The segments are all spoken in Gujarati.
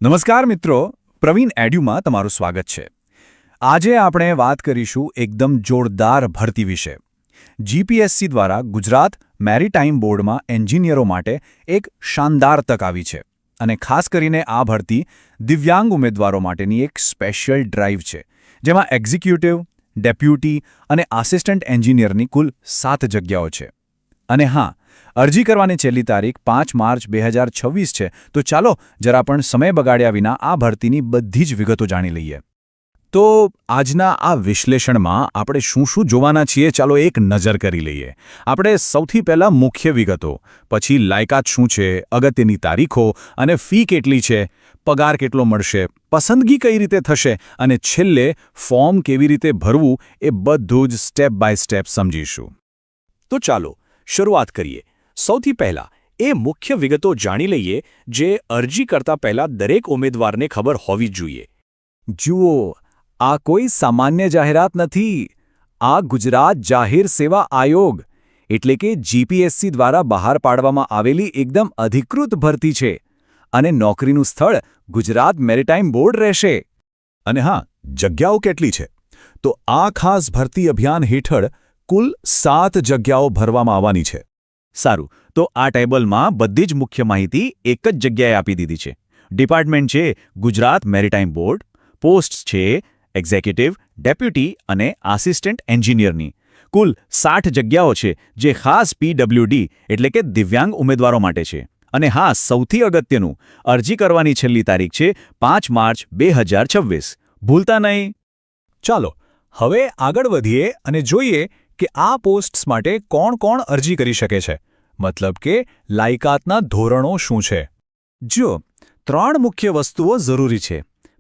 નમસ્કાર મિત્રો, પ્રવીણ એડ્યુમાં તમારું સ્વાગત છે. આજે આપણે વાત કરીશું એકદમ જોરદાર ભરતી વિશે. જીપીએસસી દ્વારા ગુજરાત મેરીટાઈમ બોર્ડમાં એન્જિનિયરો માટે એક શાનદાર તક આવી છે. અને ખાસ કરીને આ ભરતી દિવ્યાંગ ઉમેદવારો માટેની એક સ્પેશિયલ ડ્રાઈવ છે, જેમાં એક્ઝિક્યુટિવ, ડેપ્યુટી અને આસિસ્ટન્ટ એન્જિનિયરની કુલ 7 જગ્યાઓ છે. અને હા, અરજી કરવાની છેલ્લી તારીખ 5 માર્ચ 2026 છે. તો ચાલો જરા પણ સમય બગાડ્યા વિના આ ભરતીની બધી જ વિગતો જાણી લઈએ. તો આજના આ વિશ્લેષણમાં આપણે શું જોવાના છીએ, ચાલો એક નજર કરી લઈએ. આપણે સૌથી પહેલાં મુખ્ય વિગતો, પછી લાયકાત શું છે, અગત્યની તારીખો અને ફી કેટલી છે, પગાર કેટલો મળશે, પસંદગી કઈ રીતે થશે અને છેલ્લે ફોર્મ કેવી રીતે ભરવું એ બધું જ સ્ટેપ બાય સ્ટેપ સમજીશું. તો ચાલો શરૂઆત કરીએ. સૌથી પહેલાં એ મુખ્ય વિગતો જાણી લઈએ જે અરજી કરતા પહેલાં દરેક ઉમેદવારને ખબર હોવી જોઈએ. જુઓ, આ કોઈ સામાન્ય જાહેરાત નથી. આ ગુજરાત જાહેર સેવા આયોગ એટલે કે જીપીએસસી દ્વારા બહાર પાડવામાં આવેલી એકદમ અધિકૃત ભરતી છે. અને નોકરીનું સ્થળ ગુજરાત મેરીટાઈમ બોર્ડ રહેશે. અને હા, જગ્યાઓ કેટલી છે? તો આ ખાસ ભરતી અભિયાન હેઠળ કુલ 7 જગ્યાઓ ભરવામાં આવવાની છે. સારું, તો આ ટેબલમાં બધી જ મુખ્ય માહિતી એક જ જગ્યાએ આપી દીધી છે. ડિપાર્ટમેન્ટ છે ગુજરાત મેરીટાઈમ બોર્ડ, પોસ્ટ છે એક્ઝિક્યુટિવ, ડેપ્યુટી અને આસિસ્ટન્ટ એન્જિનિયરની. કુલ 60 જગ્યાઓ છે, જે ખાસ પીડબ્લ્યુડી એટલે કે દિવ્યાંગ ઉમેદવારો માટે છે. અને હા, સૌથી અગત્યનું, અરજી કરવાની છેલ્લી તારીખ છે 5 માર્ચ 2026. ભૂલતા નહીં. ચાલો હવે આગળ વધીએ અને જોઈએ કે આ પોસ્ટ્સ માટે કોણ અરજી કરી શકે છે. મતલબ કે લાયકાતના ધોરણો શું છે? જો 3 મુખ્ય વસ્તુઓ જરૂરી છે.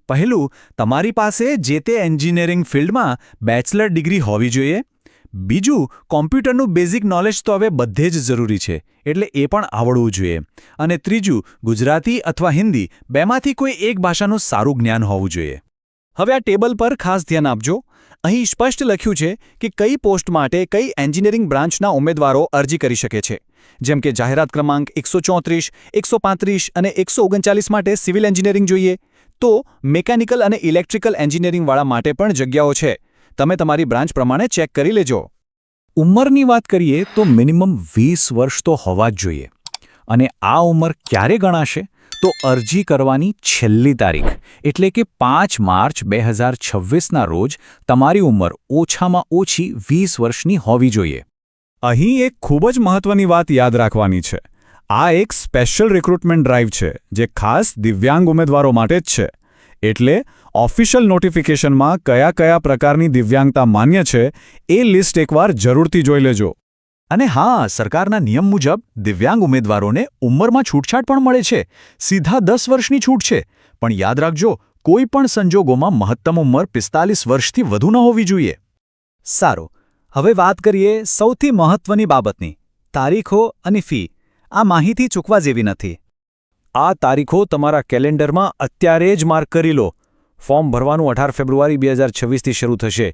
પહેલું, તમારી પાસે જે તે એન્જિનિયરિંગ ફિલ્ડમાં બેચલર ડિગ્રી હોવી જોઈએ. બીજું, કોમ્પ્યુટરનું બેઝિક નોલેજ તો હવે બધે જ જરૂરી છે, એટલે એ પણ આવડવું જોઈએ. અને ત્રીજું, ગુજરાતી અથવા હિન્દી બેમાંથી કોઈ એક ભાષાનું સારું જ્ઞાન હોવું જોઈએ. હવે આ ટેબલ પર ખાસ ધ્યાન આપજો. અહીં સ્પષ્ટ લખ્યું છે કે કઈ પોસ્ટ માટે કઈ એન્જિનિયરિંગ બ્રાન્ચના ઉમેદવારો અરજી કરી શકે છે. જેમ કે જાહેરાત ક્રમાંક 134, 135 અને 139 માટે સિવિલ એન્જિનિયરિંગ જોઈએ, તો મેકેનિકલ અને ઇલેક્ટ્રિકલ એન્જિનિયરિંગવાળા માટે પણ જગ્યાઓ છે. તમે તમારી બ્રાન્ચ પ્રમાણે ચેક કરી લેજો. ઉંમરની વાત કરીએ તો મિનિમમ 20 વર્ષ તો હોવા જ જોઈએ. અને આ ઉંમર ક્યારે ગણાશે? તો અરજી કરવાની છેલ્લી તારીખ એટલે કે 5 માર્ચ 2026ના રોજ તમારી ઉંમર ઓછામાં ઓછી 20 વર્ષની હોવી જોઈએ. અહીં એક ખૂબ જ મહત્વની વાત યાદ રાખવાની છે. આ એક સ્પેશિયલ રિક્રુટમેન્ટ ડ્રાઈવ છે, જે ખાસ દિવ્યાંગ ઉમેદવારો માટે જ છે. એટલે ઓફિશિયલ નોટિફિકેશનમાં કયા પ્રકારની દિવ્યાંગતા માન્ય છે એ લિસ્ટ એકવાર જરૂરથી જોઈ લેજો. અને હા, સરકારના નિયમ મુજબ દિવ્યાંગ ઉમેદવારોને ઉંમરમાં છૂટછાટ પણ મળે છે. સીધા 10 વર્ષની છૂટ છે. પણ યાદ રાખજો, કોઈ પણ સંજોગોમાં મહત્તમ ઉંમર 45 વર્ષથી વધુ ન હોવી જોઈએ. સારું, હવે વાત કરીએ સૌથી મહત્વની બાબતની, તારીખો અને ફી. આ માહિતી ચૂકવા જેવી નથી. આ તારીખો તમારા કેલેન્ડરમાં અત્યારે જ માર્ક કરી લો. ફોર્મ ભરવાનું 18 ફેબ્રુઆરી 2026થી શરૂ થશે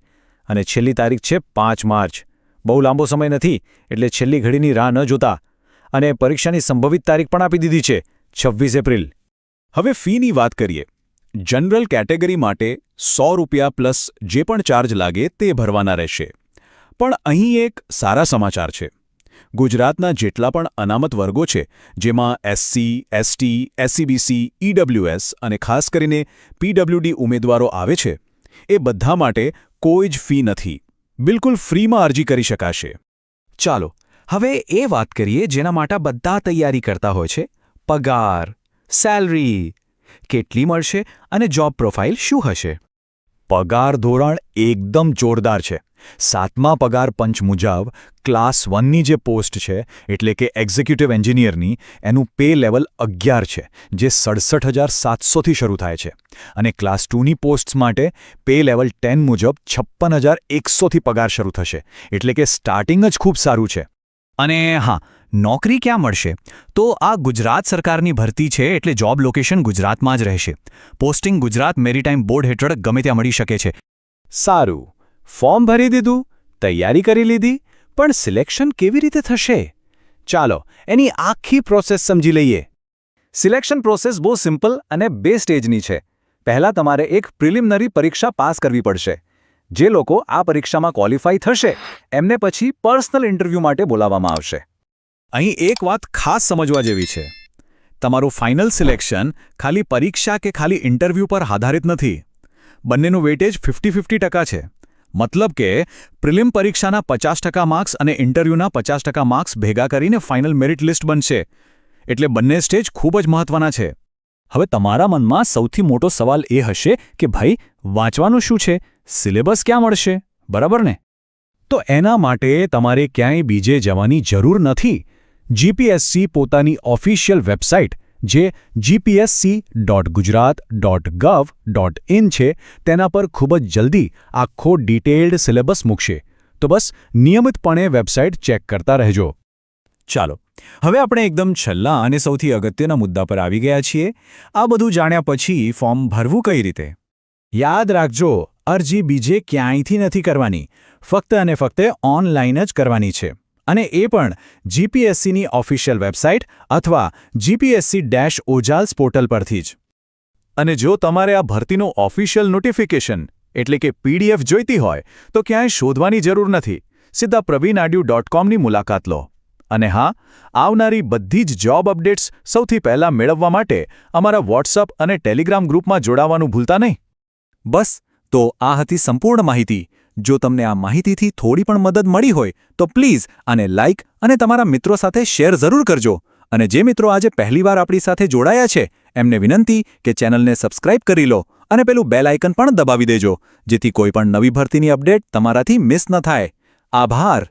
અને છેલ્લી તારીખ છે 5 માર્ચ. બહુ લાંબો સમય નથી, એટલે છેલ્લી ઘડીની રાહ ન જોતા. અને પરીક્ષાની સંભવિત તારીખ પણ આપી દીધી છે, 26 એપ્રિલ. હવે ફીની વાત કરીએ. જનરલ કેટેગરી માટે ₹100 પ્લસ જે પણ ચાર્જ લાગે તે ભરવાના રહેશે. પણ અહીં એક સારા સમાચાર છે. ગુજરાતના જેટલા પણ અનામત વર્ગો છે, જેમાં એસસી, એસટી, એસસીબીસી, ઈડબ્લ્યુએસ અને ખાસ કરીને પીડબ્લ્યુડી ઉમેદવારો આવે છે, એ બધા માટે કોઈ જ ફી નથી. બિલકુલ ફ્રીમાં અરજી કરી શકાશે. ચાલો હવે એ વાત કરીએ જેના માટે બધા તૈયારી કરતા હોય છે. પગાર, સેલરી કેટલી મળશે અને જોબ પ્રોફાઇલ શું હશે? પગાર ધોરણ એકદમ જોરદાર છે. 7મા પગાર પંચ મુજબ ક્લાસ 1ની જે પોસ્ટ છે, એટલે કે એક્ઝિક્યુટિવ એન્જિનિયરની, એનું પે લેવલ 11 છે, જે 67,700થી શરૂ થાય છે. અને ક્લાસ 2ની પોસ્ટ્સ માટે પે લેવલ 10 મુજબ 56,100થી પગાર શરૂ થશે. એટલે કે સ્ટાર્ટિંગ જ ખૂબ સારું છે. અને હા, નોકરી ક્યાં મળશે? તો આ ગુજરાત સરકારની ભરતી છે, એટલે જોબ લોકેશન ગુજરાતમાં જ રહેશે. પોસ્ટિંગ ગુજરાત મેરીટાઈમ બોર્ડ હેઠળ ગમે ત્યાં મળી શકે છે. સારું, ફોર્મ ભરી દીધું, તૈયારી કરી લીધી, પણ સિલેક્શન કેવી રીતે થશે? ચાલો એની આખી પ્રોસેસ સમજી લઈએ. સિલેક્શન પ્રોસેસ બહુ સિમ્પલ અને 2 સ્ટેજની છે. પહેલાં તમારે એક પ્રિલિમિનરી પરીક્ષા પાસ કરવી પડશે. જે લોકો આ પરીક્ષામાં ક્વોલિફાય થશે એમને પછી પર્સનલ ઇન્ટરવ્યૂ માટે બોલાવવામાં આવશે. અહીં એક વાત ખાસ સમજવા જેવી છે. તમારું ફાઇનલ સિલેક્શન ખાલી પરીક્ષા કે ખાલી ઇન્ટરવ્યૂ પર આધારિત નથી. બંનેનું વેટેજ 50-50% છે. મતલબ કે પ્રિલિમ પરીક્ષાના 50% માર્ક્સ અને ઇન્ટરવ્યૂના 50% માર્ક્સ ભેગા કરીને ફાઇનલ મેરિટ લિસ્ટ બનશે. એટલે બંને સ્ટેજ ખૂબ જ મહત્વના છે. હવે તમારા મનમાં સૌથી મોટો સવાલ એ હશે કે ભાઈ વાંચવાનું શું છે, સિલેબસ ક્યાં મળશે, બરાબર ને? તો એના માટે તમારે ક્યાંય બીજે જવાની જરૂર નથી. જીપીએસસી પોતાની ઓફિશિયલ વેબસાઇટ જે gpsc.gujarat.gov.in છે તેના પર ખૂબ જ જલ્દી આખો ડિટેલ્ડ સિલેબસ મૂકશે. તો બસ નિયમિતપણે વેબસાઇટ ચેક કરતા રહેજો. ચાલો હવે આપણે એકદમ છેલ્લા અને સૌથી અગત્યના મુદ્દા પર આવી ગયા છીએ. આ બધું જાણ્યા પછી ફોર્મ ભરવું કઈ રીતે? યાદ રાખજો, અરજી બીજે ક્યાંયથી નથી કરવાની, ફક્ત અને ફક્ત ઓનલાઈન જ કરવાની છે. અને એ પણ જીપીએસસીની ઓફિશિયલ વેબસાઇટ અથવા gpsc-ojals પોર્ટલ પરથી જ. અને જો તમારે આ ભરતીનું ઓફિશિયલ નોટિફિકેશન એટલે કે PDF જોઈતી હોય તો ક્યાંય શોધવાની જરૂર નથી. સીધા praveenadu.comની મુલાકાત લો. અને હા, આવનારી બધી જ જોબ અપડેટ્સ સૌથી પહેલાં મેળવવા માટે અમારા વોટ્સઅપ અને ટેલિગ્રામ ગ્રુપમાં જોડાવાનું ભૂલતા નહીં. બસ, તો આ હતી સંપૂર્ણ માહિતી. જો તમને આ માહિતીથી થોડી પણ મદદ મળી હોય તો પ્લીઝ આને લાઇક અને તમારા મિત્રો સાથે શેર જરૂર કરજો. અને જે મિત્રો આજે પહેલીવાર આપણી સાથે જોડાયા છે એમને વિનંતી કે ચેનલને સબસ્ક્રાઇબ કરી લો અને પેલું બેલ આઇકન પણ દબાવી દેજો, જેથી કોઈ પણ નવી ભરતીની અપડેટ તમારાથી મિસ ન થાય. આભાર.